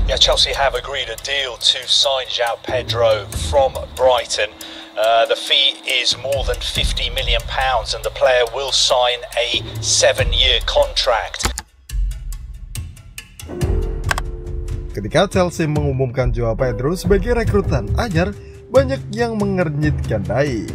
Yeah, Chelsea have agreed a deal to sign João Pedro from Brighton. The fee is more than £50 million and the player will sign a 7-year contract. Ketika Chelsea mengumumkan João Pedro sebagai rekrutan anyar, banyak yang mengernyitkan dahi.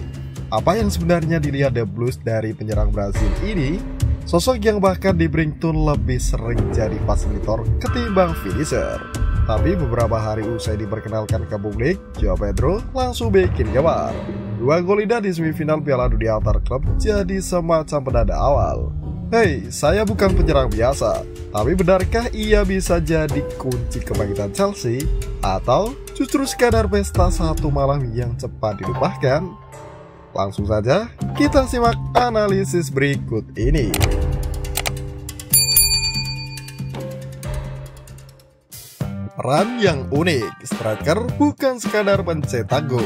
Apa yang sebenarnya dilihat The Blues dari penyerang Brasil ini? Sosok yang bahkan di Brighton lebih sering jadi fasilitator ketimbang finisher. Tapi beberapa hari usai diperkenalkan ke publik, João Pedro langsung bikin gambar. 2 gol indah di semifinal Piala Dunia antar klub jadi semacam penanda awal. Hei, saya bukan penyerang biasa, tapi benarkah ia bisa jadi kunci kebangkitan Chelsea? Atau justru sekadar pesta satu malam yang cepat dilupakan? Langsung saja kita simak analisis berikut ini. Peran yang unik, striker bukan sekadar pencetak gol.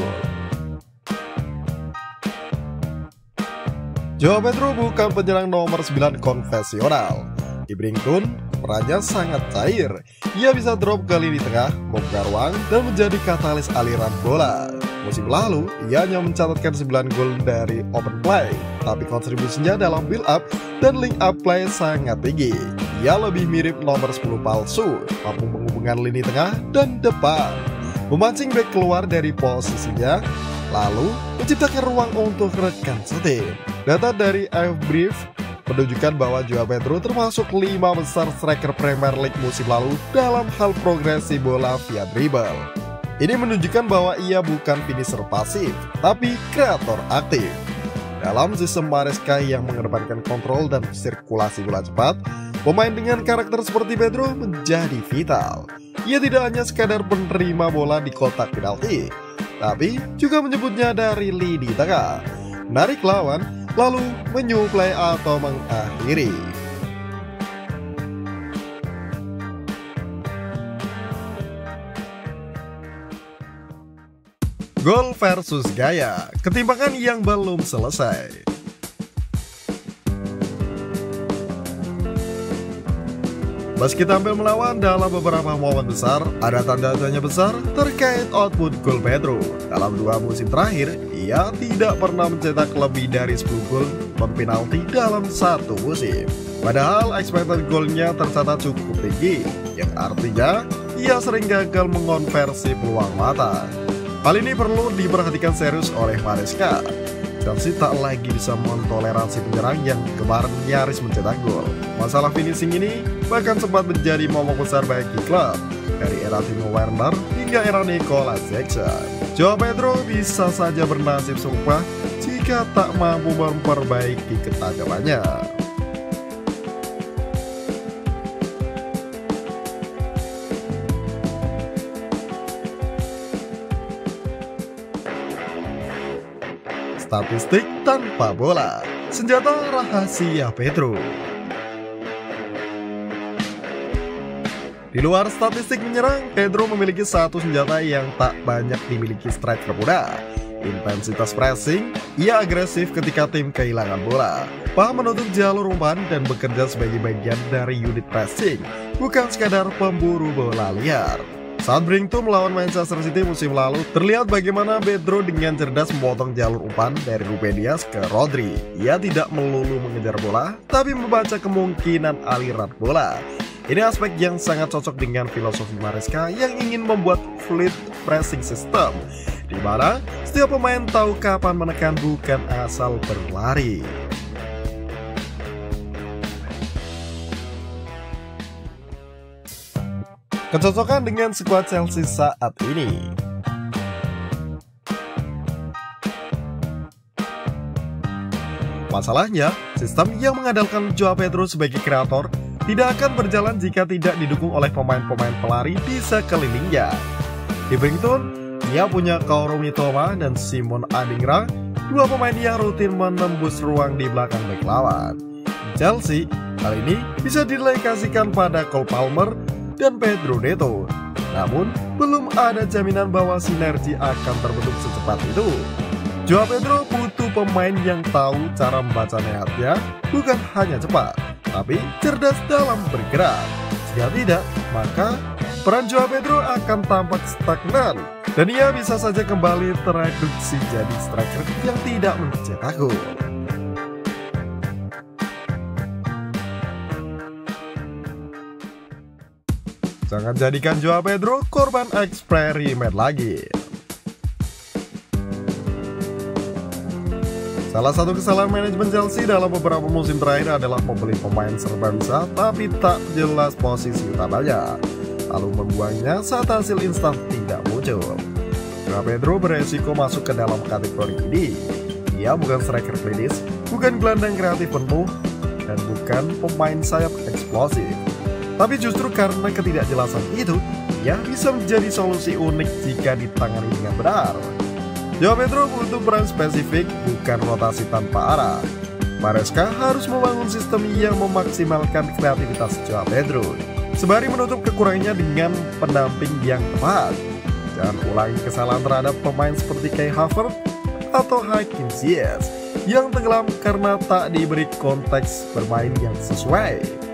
João Pedro bukan penyerang nomor 9 konvensional. Di Brighton, perannya sangat cair. Ia bisa drop ke lini tengah, membuka ruang, dan menjadi katalis aliran bola. Musim lalu, ia hanya mencatatkan 9 gol dari open play, tapi kontribusinya dalam build up dan link up play sangat tinggi. Ia lebih mirip nomor 10 palsu, mampu menghubungkan lini tengah dan depan, memancing back keluar dari posisinya, lalu menciptakan ruang untuk rekan setim. Data dari AFBrief menunjukkan bahwa João Pedro termasuk 5 besar striker Premier League musim lalu dalam hal progresi bola via dribble. Ini menunjukkan bahwa ia bukan finisher pasif, tapi kreator aktif. Dalam sistem Maresca yang mengedepankan kontrol dan sirkulasi bola cepat, pemain dengan karakter seperti Pedro menjadi vital. Ia tidak hanya sekadar penerima bola di kotak penalti, tapi juga menyebutnya dari lini tengah, menarik lawan, lalu menyuplai atau mengakhiri. Gol versus gaya, ketimpangan yang belum selesai. Meski tampil melawan dalam beberapa momen besar, ada tanda tanya besar terkait output gol Pedro. Dalam 2 musim terakhir, ia tidak pernah mencetak lebih dari 10 gol penalti dalam 1 musim. Padahal expected goalnya tercatat cukup tinggi, yang artinya ia sering gagal mengonversi peluang mata. Hal ini perlu diperhatikan serius oleh Maresca. Chelsea tak lagi bisa mentoleransi penyerang yang kemarin nyaris mencetak gol. Masalah finishing ini bahkan sempat menjadi momok besar bagi klub, dari era Timo Werner hingga era Nicolas Jackson. João Pedro bisa saja bernasib serupa jika tak mampu memperbaiki ketajamannya. Statistik tanpa bola, senjata rahasia Pedro. Di luar statistik menyerang, Pedro memiliki satu senjata yang tak banyak dimiliki striker muda. Intensitas pressing, ia agresif ketika tim kehilangan bola, paham menutup jalur umpan dan bekerja sebagai bagian dari unit pressing, bukan sekadar pemburu bola liar. Saat Brighton melawan Manchester City musim lalu, terlihat bagaimana Pedro dengan cerdas memotong jalur umpan dari Ruben Dias ke Rodri. Ia tidak melulu mengejar bola, tapi membaca kemungkinan aliran bola. Ini aspek yang sangat cocok dengan filosofi Maresca yang ingin membuat fluid pressing system, di mana setiap pemain tahu kapan menekan bukan asal berlari. Kecocokan dengan skuad Chelsea saat ini. Masalahnya, sistem yang mengandalkan João Pedro sebagai kreator tidak akan berjalan jika tidak didukung oleh pemain-pemain pelari di sekelilingnya. Di Brighton, ia punya Kaoru Mitoma dan Simon Adingra, 2 pemain yang rutin menembus ruang di belakang bek lawan. Chelsea, hal ini bisa didelegasikan pada Cole Palmer dan Pedro Neto. Namun, belum ada jaminan bahwa sinergi akan terbentuk secepat itu. João Pedro butuh pemain yang tahu cara membaca neatnya, bukan hanya cepat, tapi cerdas dalam bergerak. Jika tidak, maka peran Joao Pedro akan tampak stagnan dan ia bisa saja kembali tereduksi jadi striker yang tidak mencetak gol. Jangan jadikan Joao Pedro korban eksperimen lagi. Salah satu kesalahan manajemen Chelsea dalam beberapa musim terakhir adalah membeli pemain serba bisa tapi tak jelas posisi utamanya, lalu membuangnya saat hasil instan tidak muncul. Joao Pedro beresiko masuk ke dalam kategori ini. Ia bukan striker klinis, bukan gelandang kreatif penuh, dan bukan pemain sayap eksplosif. Tapi justru karena ketidakjelasan itu, ia bisa menjadi solusi unik jika ditangani dengan benar. Joao Pedro butuh peran spesifik, bukan rotasi tanpa arah. Maresca harus membangun sistem yang memaksimalkan kreativitas Joao Pedro, sembari menutup kekurangannya dengan pendamping yang tepat. Jangan ulangi kesalahan terhadap pemain seperti Kai Havertz atau Hakim Ziyech yang tenggelam karena tak diberi konteks bermain yang sesuai.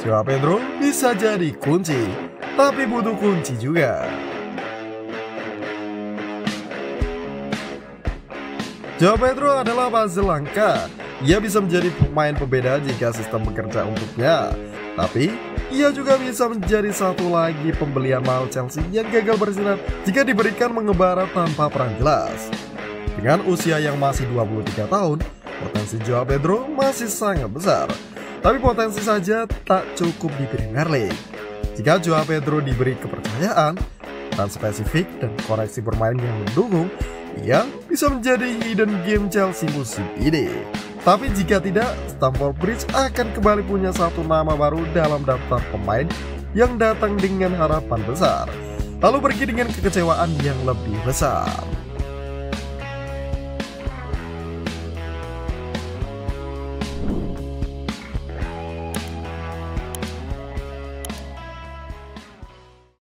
Joao Pedro bisa jadi kunci, tapi butuh kunci juga. Joao Pedro adalah puzzle langka. Ia bisa menjadi pemain pembeda jika sistem bekerja untuknya. Tapi, ia juga bisa menjadi satu lagi pembelian mahal Chelsea yang gagal bersinar jika diberikan mengembara tanpa peran jelas. Dengan usia yang masih 23 tahun, potensi Joao Pedro masih sangat besar. Tapi potensi saja tak cukup di Premier League. Jika Joao Pedro diberi kepercayaan, peran spesifik dan koreksi bermain yang mendukung, ia bisa menjadi hidden game Chelsea musim ini. Tapi jika tidak, Stamford Bridge akan kembali punya satu nama baru dalam daftar pemain yang datang dengan harapan besar, lalu pergi dengan kekecewaan yang lebih besar.